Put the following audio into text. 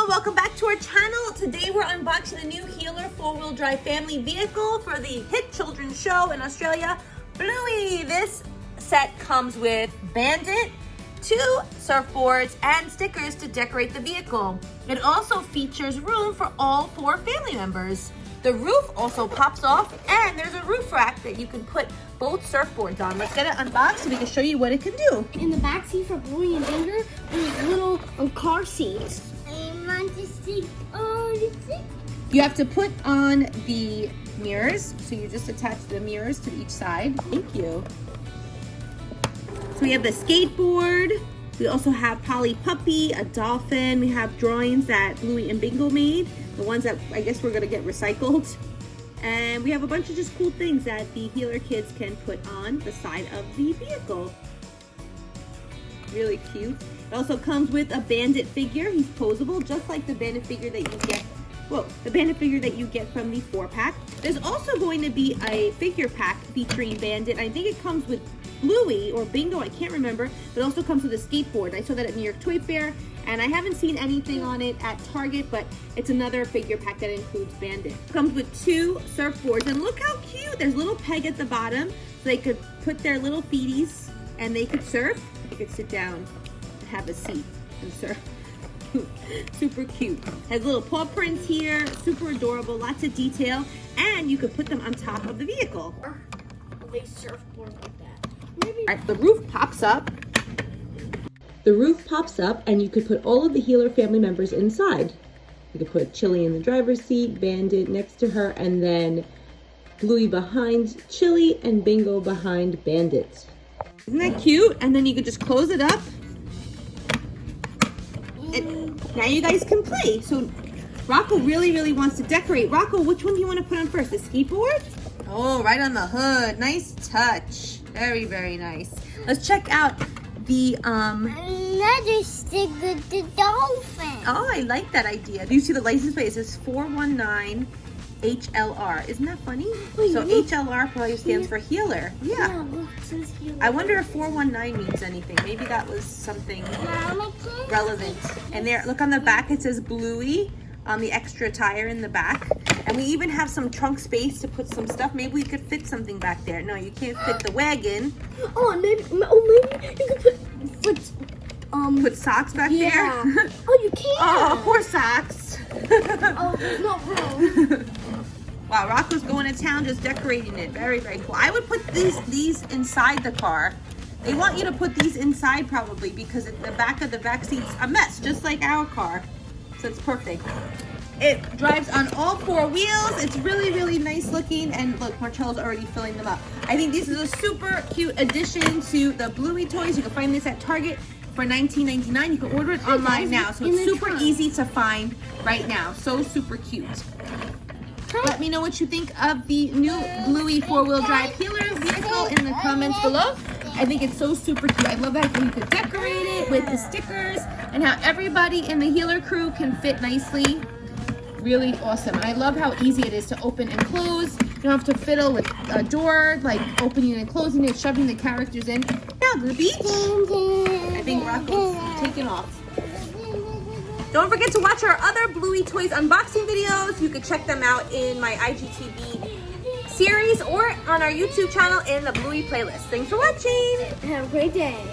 Hello, welcome back to our channel. Today we're unboxing the new Healer 4-wheel drive family vehicle for the hit children's show in Australia, Bluey. This set comes with Bandit, 2 surfboards, and stickers to decorate the vehicle. It also features room for all 4 family members. The roof also pops off, and there's a roof rack that you can put both surfboards on. Let's get it unboxed so we can show you what it can do. In the back seat for Bluey and Ginger, there's little car seats. I want to see all the things. You have to put on the mirrors, so you just attach the mirrors to each side. Thank you. So we have the skateboard. We also have Polly Puppy, a dolphin. We have drawings that Bluey and Bingo made, the ones that I guess we're gonna get recycled. And we have a bunch of just cool things that the Healer kids can put on the side of the vehicle. Really cute. It also comes with a Bandit figure. He's posable, just like the Bandit figure that you get. Well, the Bandit figure that you get from the 4-pack. There's also going to be a figure pack featuring Bandit. I think it comes with Bluey or Bingo, I can't remember. But it also comes with a skateboard. I saw that at New York Toy Fair, and I haven't seen anything on it at Target, but it's another figure pack that includes Bandit. It comes with 2 surfboards, and look how cute. There's a little peg at the bottom, so they could put their little feeties and they could surf. They could sit down and have a seat and surf. Super cute. Has little paw prints here, super adorable, lots of detail, and you could put them on top of the vehicle. They surfboard like that. Maybe. All right, the roof pops up. The roof pops up, and you could put all of the Healer family members inside. You could put Chili in the driver's seat, Bandit next to her, and then Bluey behind Chili and Bingo behind Bandit. Isn't that cute? And then you could just close it up. And now you guys can play. So Rocco really wants to decorate. Rocco, which one do you want to put on first? The skateboard? Oh, right on the hood. Nice touch. Very nice. Let's check out the Another sticker, the dolphin. Oh, I like that idea. Do you see the license plate? It says 419 HLR. Isn't that funny? So HLR probably stands for Healer. Yeah. Look, it says Healer. I wonder if 419 means anything. Maybe that was something relevant. And there, look on the back, it says Bluey on the extra tire in the back. And we even have some trunk space to put some stuff. Maybe we could fit something back there. No, you can't fit the wagon. Oh, maybe you could Put socks back yeah. there. Oh, you can. Oh, poor socks. Oh, there's no room. Wow, Rocco's going to town just decorating it. Very cool. I would put these inside the car. They want you to put these inside probably because the back of the back seat's a mess, just like our car. So it's perfect. It drives on all 4 wheels. It's really nice looking. And look, Marcello's already filling them up. I think this is a super cute addition to the Bluey toys. You can find this at Target for $19.99. You can order it online now. So it's super easy to find right now. So super cute. Let me know what you think of the new Bluey 4-wheel drive Healer vehicle in the comments below. I think it's so super cute. I love that you could decorate it with the stickers and how everybody in the Healer crew can fit nicely. Really awesome. And I love how easy it is to open and close. You don't have to fiddle with a door, like opening and closing it, shoving the characters in. Now, to the beach. I think Rocco's taking off. Don't forget to watch our other Bluey Toys unboxing videos. You can check them out in my IGTV series or on our YouTube channel in the Bluey playlist. Thanks for watching. Have a great day.